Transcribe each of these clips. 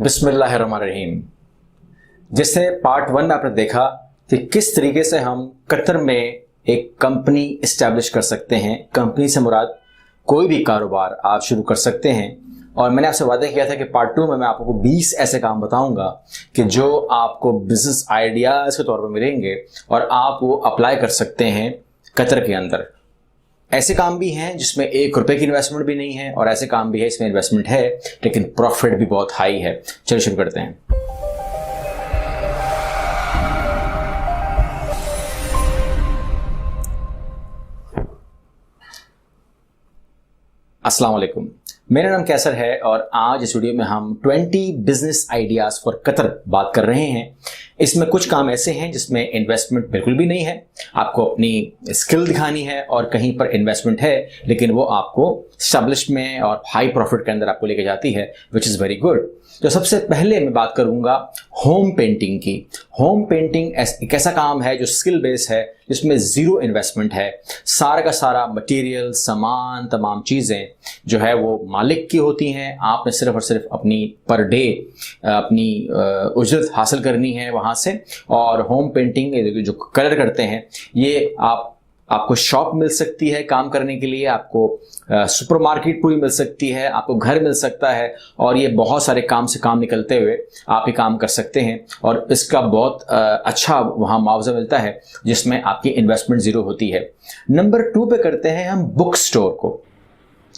बिस्मिल्लाहिर्रहमानिर्रहीम। जिससे पार्ट 1 में आपने देखा कि किस तरीके से हम कतर में एक कंपनी इस्टेब्लिश कर सकते हैं। कंपनी से मुराद कोई भी कारोबार आप शुरू कर सकते हैं। और मैंने आपसे वादा किया था कि पार्ट 2 में मैं आपको 20 ऐसे काम बताऊंगा कि जो आपको बिजनेस आइडियाज के तौर पर मिलेंगे और आप वो अप्लाई कर सकते हैं कतर के अंदर। ऐसे काम भी हैं जिसमें 1 रुपए की इन्वेस्टमेंट भी नहीं है और ऐसे काम भी है इसमें इन्वेस्टमेंट है लेकिन प्रॉफिट भी बहुत हाई है। चलिए शुरू करते हैं। अस्सलाम वालेकुम, मेरा नाम कैसर है और आज इस वीडियो में हम 20 बिजनेस आइडियाज फॉर कतर बात कर रहे हैं। इसमें कुछ काम ऐसे हैं जिसमें इन्वेस्टमेंट बिल्कुल भी नहीं है, आपको अपनी स्किल दिखानी है, और कहीं पर इन्वेस्टमेंट है लेकिन वो आपको स्टैब्लिश में और हाई प्रॉफिट के अंदर आपको लेके जाती है, विच इज़ वेरी गुड। तो सबसे पहले मैं बात करूंगा होम पेंटिंग की। होम पेंटिंग एक ऐसा काम है जो स्किल बेस है, जिसमें जीरो इन्वेस्टमेंट है। सारा का सारा मटेरियल, सामान, तमाम चीज़ें जो है वो मालिक की होती हैं। आपने सिर्फ और सिर्फ अपनी पर डे अपनी उजरत हासिल करनी है वहाँ से। और होम पेंटिंग जो कलर करते हैं ये आपको शॉप मिल सकती है काम करने के लिए, आपको सुपरमार्केट पूरी मिल सकती है, आपको घर मिल सकता है, और ये बहुत सारे काम से काम निकलते हुए आप ये काम कर सकते हैं। और इसका बहुत अच्छा वहाँ मुआवजा मिलता है जिसमें आपकी इन्वेस्टमेंट ज़ीरो होती है। नंबर 2 पे करते हैं हम बुक स्टोर को।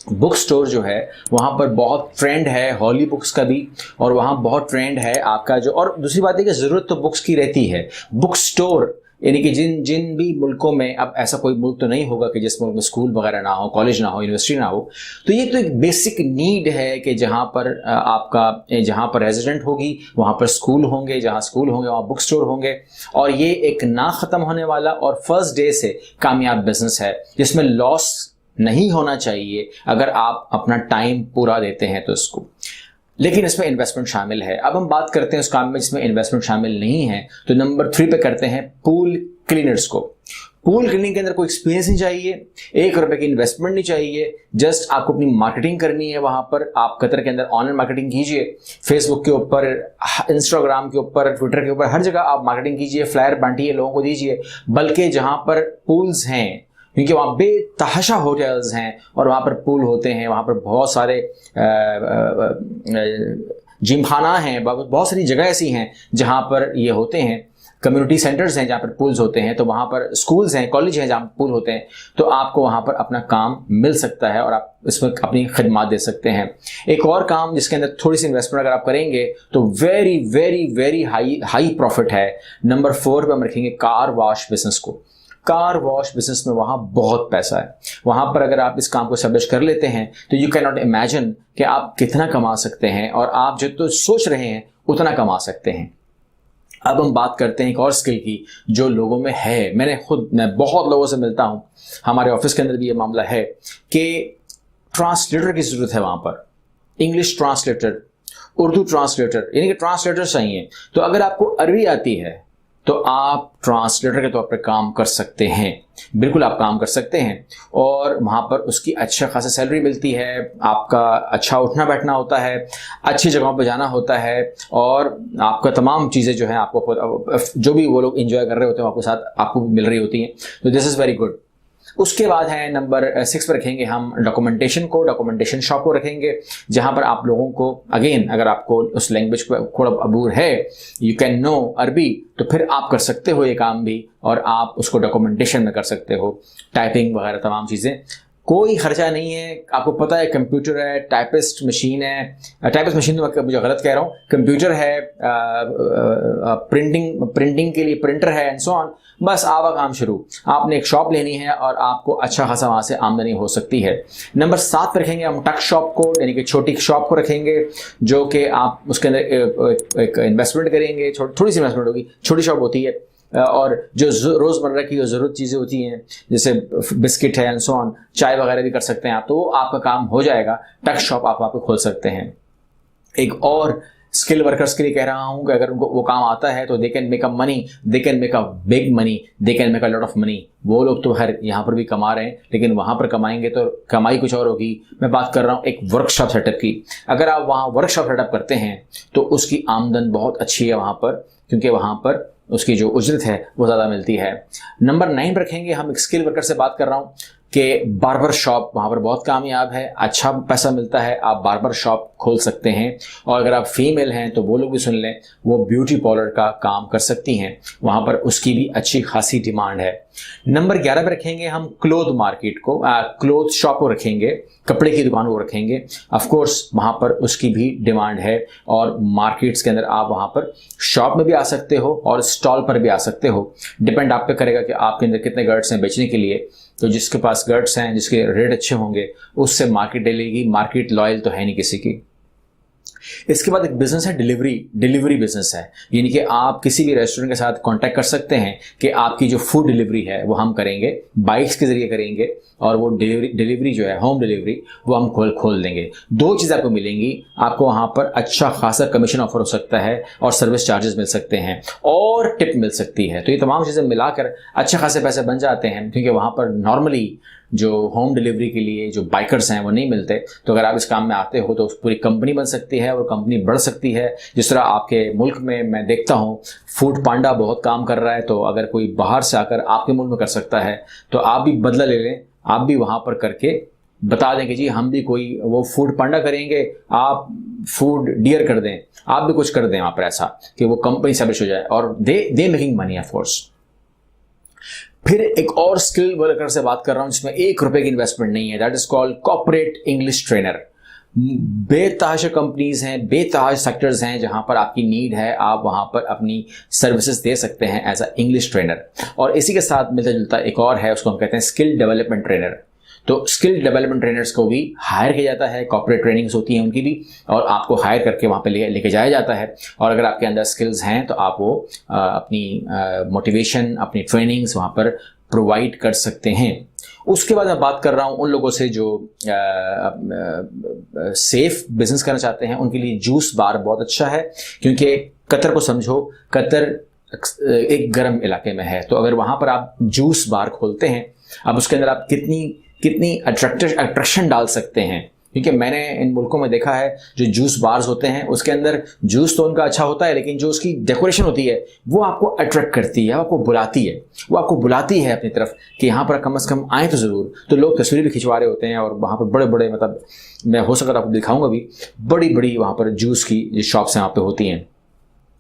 बुक स्टोर जो है वहाँ पर बहुत ट्रेंड है हॉली बुक्स का भी, और वहाँ बहुत ट्रेंड है आपका जो। और दूसरी बात है कि ज़रूरत तो बुक्स की रहती है। बुक स्टोर यानी कि जिन भी मुल्कों में, अब ऐसा कोई मुल्क तो नहीं होगा कि जिस मुल्क में स्कूल वगैरह ना हो, कॉलेज ना हो, यूनिवर्सिटी ना हो, तो ये तो एक बेसिक नीड है कि जहाँ पर रेजिडेंट होगी वहाँ पर स्कूल होंगे, जहाँ स्कूल होंगे वहाँ बुक स्टोर होंगे। और ये एक ना ख़त्म होने वाला और फर्स्ट डे से कामयाब बिजनेस है जिसमें लॉस नहीं होना चाहिए अगर आप अपना टाइम पूरा देते हैं तो इसको। लेकिन इसमें इन्वेस्टमेंट शामिल है। अब हम बात करते हैं उस काम में जिसमें इन्वेस्टमेंट शामिल नहीं है। तो नंबर 3 पे करते हैं पूल क्लीनर्स को। पूल क्लीनिंग के अंदर कोई एक्सपीरियंस नहीं चाहिए, 1 रुपए की इन्वेस्टमेंट नहीं चाहिए, जस्ट आपको अपनी मार्केटिंग करनी है। वहां पर आप कतर के अंदर ऑनलाइन मार्केटिंग कीजिए, फेसबुक के ऊपर, इंस्टाग्राम के ऊपर, ट्विटर के ऊपर, हर जगह आप मार्केटिंग कीजिए, फ्लायर बांटिए, लोगों को दीजिए। बल्कि जहां पर पूल्स हैं, क्योंकि वहाँ बेतहाशा होटल्स हैं और वहाँ पर पूल होते हैं, वहाँ पर बहुत सारे जिम खाना हैं, बहुत सारी जगह ऐसी हैं जहाँ पर ये होते हैं। कम्युनिटी सेंटर्स हैं जहाँ पर पूल्स होते हैं, तो वहाँ पर स्कूल्स हैं, कॉलेज हैं जहाँ पूल होते हैं, तो आपको वहाँ पर अपना काम मिल सकता है और आप इसमें अपनी खिदमत दे सकते हैं। एक और काम जिसके अंदर थोड़ी सी इन्वेस्टमेंट अगर आप करेंगे तो very very very high profit है। नंबर 4 पे हम रखेंगे कार वॉश बिजनेस को। कार वॉश बिजनेस में वहाँ बहुत पैसा है। वहाँ पर अगर आप इस काम को एस्टेब्लिश कर लेते हैं तो यू कैन नॉट इमेजिन कि आप कितना कमा सकते हैं, और आप जो तो सोच रहे हैं उतना कमा सकते हैं। अब हम बात करते हैं एक और स्किल की जो लोगों में है। मैं बहुत लोगों से मिलता हूँ, हमारे ऑफिस के अंदर भी ये मामला है कि ट्रांसलेटर की ज़रूरत है वहाँ पर। इंग्लिश ट्रांसलेटर, उर्दू ट्रांसलेटर, यानी कि ट्रांसलेटर चाहिए। तो अगर आपको अरबी आती है तो आप ट्रांसलेटर के तौर पर काम कर सकते हैं। बिल्कुल आप काम कर सकते हैं, और वहाँ पर उसकी अच्छा खासा सैलरी मिलती है। आपका अच्छा उठना बैठना होता है, अच्छी जगहों पर जाना होता है, और आपका तमाम चीज़ें जो हैं आपको जो भी वो लोग एंजॉय कर रहे होते हैं आपके साथ आपको मिल रही होती हैं। तो दिस इज़ वेरी गुड। उसके बाद है नंबर 6 पर रखेंगे हम डॉक्यूमेंटेशन को। डॉक्यूमेंटेशन शॉप को रखेंगे जहां पर आप लोगों को, अगेन अगर आपको उस लैंग्वेज को थोड़ा अबूर है, यू कैन नो अरबी, तो फिर आप कर सकते हो ये काम भी, और आप उसको डॉक्यूमेंटेशन में कर सकते हो, टाइपिंग वगैरह तमाम चीज़ें। कोई खर्चा नहीं है। आपको पता है कंप्यूटर है, टाइपिस्ट मशीन है, टाइपिस्ट मशीन तो मैं मुझे गलत कह रहा हूँ, कंप्यूटर है, प्रिंटिंग के लिए प्रिंटर है, एंड सो ऑन। बस आवा काम शुरू। आपने एक शॉप लेनी है और आपको अच्छा खासा वहाँ से आमदनी हो सकती है। नंबर 7 पर रखेंगे हम टक शॉप को, यानी कि छोटी शॉप को रखेंगे, जो कि आप उसके अंदर एक इन्वेस्टमेंट करेंगे, थोड़ी सी इन्वेस्टमेंट होगी, छोटी शॉप होती है, और जो रोज़मर्रा की जो ज़रूरत चीज़ें होती हैं जैसे बिस्किट है एंड सो ऑन, चाय वगैरह भी कर सकते हैं आप, तो आपका काम हो जाएगा। टक शॉप आप वहाँ पे खोल सकते हैं। एक और स्किल वर्कर्स के लिए कह रहा हूं कि अगर उनको वो काम आता है तो they can make a money, they can make a big money, they can make a lot of money. वो लोग तो हर यहाँ पर भी कमा रहे हैं, लेकिन वहां पर कमाएंगे तो कमाई कुछ और होगी। मैं बात कर रहा हूँ एक वर्कशॉप सेटअप की। अगर आप वहाँ वर्कशॉप सेटअप करते हैं तो उसकी आमदन बहुत अच्छी है वहाँ पर, क्योंकि वहाँ पर उसकी जो उजरत है वो ज़्यादा मिलती है। नंबर 9 रखेंगे हम, एक स्किल वर्कर से बात कर रहा हूँ कि बार्बर शॉप वहाँ पर बहुत कामयाब है, अच्छा पैसा मिलता है, आप बार्बर शॉप खोल सकते हैं। और अगर आप फीमेल हैं तो वो लोग भी सुन लें, वो ब्यूटी पार्लर का काम कर सकती हैं, वहाँ पर उसकी भी अच्छी खासी डिमांड है। नंबर 11 पे रखेंगे हम क्लोथ मार्केट को, क्लोथ शॉप को रखेंगे, कपड़े की दुकान को रखेंगे। ऑफ कोर्स वहाँ पर उसकी भी डिमांड है और मार्केट्स के अंदर आप वहाँ पर शॉप में भी आ सकते हो और स्टॉल पर भी आ सकते हो। डिपेंड आप पे करेगा कि आपके अंदर कितने गर्ड्स हैं बेचने के लिए। तो जिसके पास गर्ड्स हैं, जिसके रेट अच्छे होंगे, उससे मार्केट डलेगी। मार्केट लॉयल तो है नहीं किसी की। इसके बाद एक बिजनेस है डिलीवरी बिजनेस है, यानी कि आप किसी भी रेस्टोरेंट के साथ कांटेक्ट कर सकते हैं कि आपकी जो फूड डिलीवरी है वो हम करेंगे, बाइक्स के जरिए करेंगे, और वो डिलीवरी जो है होम डिलीवरी वो हम खोल देंगे। दो चीज़ आपको मिलेंगी, आपको वहाँ पर अच्छा खासा कमीशन ऑफर हो सकता है और सर्विस चार्जेस मिल सकते हैं और टिप मिल सकती है। तो ये तमाम चीज़ें मिलाकर अच्छे खासे पैसे बन जाते हैं, क्योंकि वहाँ पर नॉर्मली जो होम डिलीवरी के लिए जो बाइकर्स हैं वो नहीं मिलते। तो अगर आप इस काम में आते हो तो पूरी कंपनी बन सकती है और कंपनी बढ़ सकती है। जिस तरह आपके मुल्क में मैं देखता हूँ फूड पांडा बहुत काम कर रहा है, तो अगर कोई बाहर से आकर आपके मुल्क में कर सकता है तो आप भी बदला ले लें, आप भी वहाँ पर करके बता दें कि जी हम भी कोई वो फूड पांडा करेंगे, आप फूड डियर कर दें, आप भी कुछ कर दें वहाँ पर, ऐसा कि वो कंपनी एस्टैब्लिश हो जाए और they making money of course. फिर एक और स्किल वर्कर से बात कर रहा हूं जिसमें ₹1 की इन्वेस्टमेंट नहीं है, that is called corporate English trainer. बेतहाशा कंपनीज हैं, बेतहाशा सेक्टर्स हैं जहां पर आपकी नीड है, आप वहां पर अपनी सर्विसेज दे सकते हैं एज अ इंग्लिश ट्रेनर। और इसी के साथ मिलता जुलता एक और है, उसको हम कहते हैं स्किल डेवलपमेंट ट्रेनर। तो स्किल डेवलपमेंट ट्रेनर्स को भी हायर किया जाता है, कॉर्पोरेट ट्रेनिंग्स होती हैं उनकी भी, और आपको हायर करके वहाँ पे लेके जाया जाता है। और अगर आपके अंदर स्किल्स हैं तो आप वो अपनी मोटिवेशन, अपनी ट्रेनिंग्स वहाँ पर प्रोवाइड कर सकते हैं। उसके बाद मैं बात कर रहा हूँ उन लोगों से जो सेफ बिजनेस करना चाहते हैं। उनके लिए जूस बार बहुत अच्छा है, क्योंकि कतर को समझो, कतर एक गर्म इलाके में है, तो अगर वहाँ पर आप जूस बार खोलते हैं, अब उसके अंदर आप कितनी अट्रैक्शन डाल सकते हैं। क्योंकि मैंने इन मुल्कों में देखा है जो जूस बार्स होते हैं उसके अंदर जूस तो उनका अच्छा होता है, लेकिन जो उसकी डेकोरेशन होती है वो आपको अट्रैक्ट करती है, आपको बुलाती है, वो आपको बुलाती है अपनी तरफ कि यहाँ पर कम से कम आए तो ज़रूर। तो लोग तस्वीरें भी खिंचवा रहे होते हैं और वहाँ पर बड़े बड़े, मतलब मैं हो सका तो आपको दिखाऊंगा भी, बड़ी बड़ी वहाँ पर जूस की जो शॉप्स यहाँ पे होती हैं।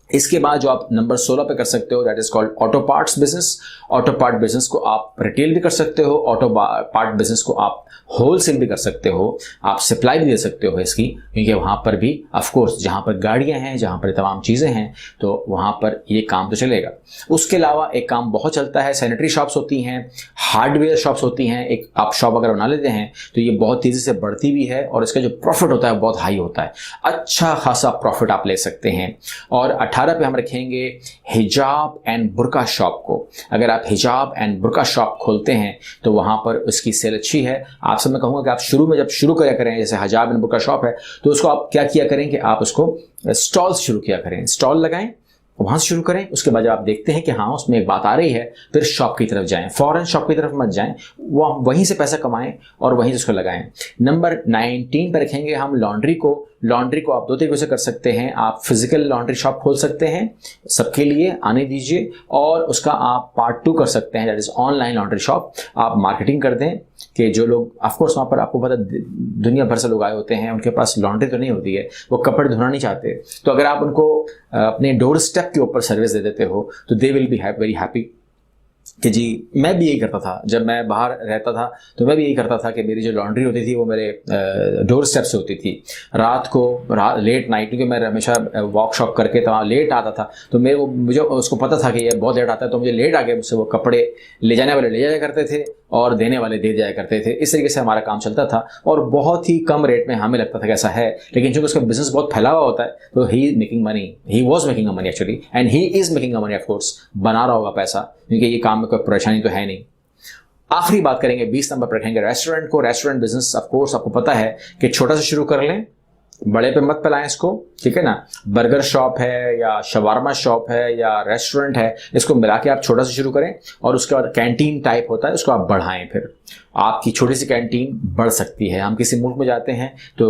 इसके बाद जो आप नंबर 16 पे कर सकते हो, that is called auto parts business. Auto part business को आप रिटेल भी कर सकते हो, ऑटो पार्ट बिजनेस को आप होलसेल भी कर सकते हो, आप सप्लाई भी दे सकते हो इसकी, क्योंकि वहाँ पर भी ऑफ कोर्स जहाँ पर गाड़ियाँ हैं, जहाँ पर तमाम चीज़ें हैं, तो वहाँ पर ये काम तो चलेगा। उसके अलावा एक काम बहुत चलता है, सैनिटरी शॉप्स होती हैं, हार्डवेयर शॉप्स होती हैं। एक आप शॉप अगर बना लेते हैं तो ये बहुत तेज़ी से बढ़ती भी है और इसका जो प्रॉफिट होता है बहुत हाई होता है, अच्छा खासा प्रॉफिट आप ले सकते हैं। और 18 पे हम रखेंगे हिजाब एंड बुर्का शॉप को। अगर आप हिजाब एंड बुर्का शॉप खोलते हैं तो वहाँ पर उसकी सेल अच्छी है। आपसे मैं कहूँगा कि आप शुरू में जब शुरू किया करें, जैसे हिजाब एंड बुर्का शॉप है, तो उसको आप क्या किया करें कि आप उसको स्टॉल्स शुरू किया करें, स्टॉल लगाएं, वहाँ से शुरू करें। उसके बाद जब आप देखते हैं कि हाँ उसमें एक बात आ रही है, फिर शॉप की तरफ जाएं, फॉरेन शॉप की तरफ मत जाएं, वहीं से पैसा कमाएं और वहीं से उसको लगाएं। नंबर 19 पर रखेंगे हम लॉन्ड्री को। लॉन्ड्री को आप दो तरीकों से कर सकते हैं, आप फिजिकल लॉन्ड्री शॉप खोल सकते हैं, सबके लिए आने दीजिए, और उसका आप पार्ट 2 कर सकते हैं, that is online laundry shop. आप मार्केटिंग कर दें कि जो लोग, ऑफकोर्स वहाँ पर आपको पता दुनिया भर से लोग आए होते हैं, उनके पास लॉन्ड्री तो नहीं होती है, वो कपड़े धोना नहीं चाहते, तो अगर आप उनको अपने डोर स्टेप के ऊपर सर्विस दे देते हो तो they will be very happy कि जी। मैं भी यही करता था, जब मैं बाहर रहता था तो मैं भी यही करता था कि मेरी जो लॉन्ड्री होती थी वो मेरे डोर स्टेप से होती थी। रात को लेट नाइट, क्योंकि मैं हमेशा वॉक शॉप करके तो लेट आता था, तो मुझे उसको पता था कि ये बहुत लेट आता है, तो मुझे लेट आके मुझसे वो कपड़े ले जाने वाले ले जाया करते थे और देने वाले दे जाया करते थे। इस तरीके से हमारा काम चलता था और बहुत ही कम रेट में हमें लगता था कि ऐसा है, लेकिन चूंकि उसका बिजनेस बहुत फैला हुआ होता है तो he making money, he was making money actually, and he is making money of course, बना रहा होगा पैसा, क्योंकि ये काम में कोई परेशानी तो है नहीं। आखिरी बात करेंगे 20 नंबर पर रखेंगे रेस्टोरेंट को। रेस्टोरेंट बिजनेस ऑफ कोर्स आपको पता है कि छोटा सा शुरू कर लें, बड़े पे मत फैलाएं इसको, ठीक है ना। बर्गर शॉप है या शवारमा शॉप है या रेस्टोरेंट है, इसको मिला के आप छोटा सा शुरू करें और उसके बाद कैंटीन टाइप होता है उसको आप बढ़ाएं। फिर आपकी छोटी सी कैंटीन बढ़ सकती है। हम किसी मुल्क में जाते हैं तो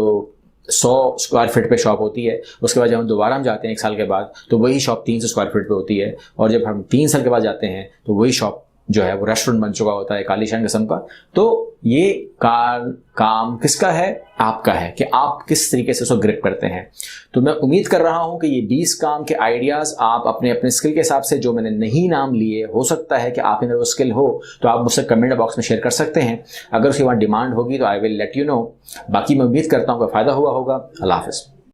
100 स्क्वायर फीट पे शॉप होती है, उसके बाद जब हम दोबारा हम जाते हैं 1 साल के बाद तो वही शॉप 300 स्क्वायर फीट पे होती है, और जब हम 3 साल के बाद जाते हैं तो वही शॉप जो है वो रेस्टोरेंट बन चुका होता है कालीशान किस्म का। तो ये काम किसका है? आपका है कि आप किस तरीके से उसको ग्रिप करते हैं। तो मैं उम्मीद कर रहा हूं कि ये 20 काम के आइडियाज आप अपने अपने स्किल के हिसाब से, जो मैंने नहीं नाम लिए, हो सकता है कि आप इधर वो स्किल हो तो आप मुझसे कमेंट बॉक्स में शेयर कर सकते हैं। अगर उसकी वहां डिमांड होगी तो I will let you know. बाकी मैं उम्मीद करता हूं कि फायदा हुआ होगा। अल्लाह हाफिज़।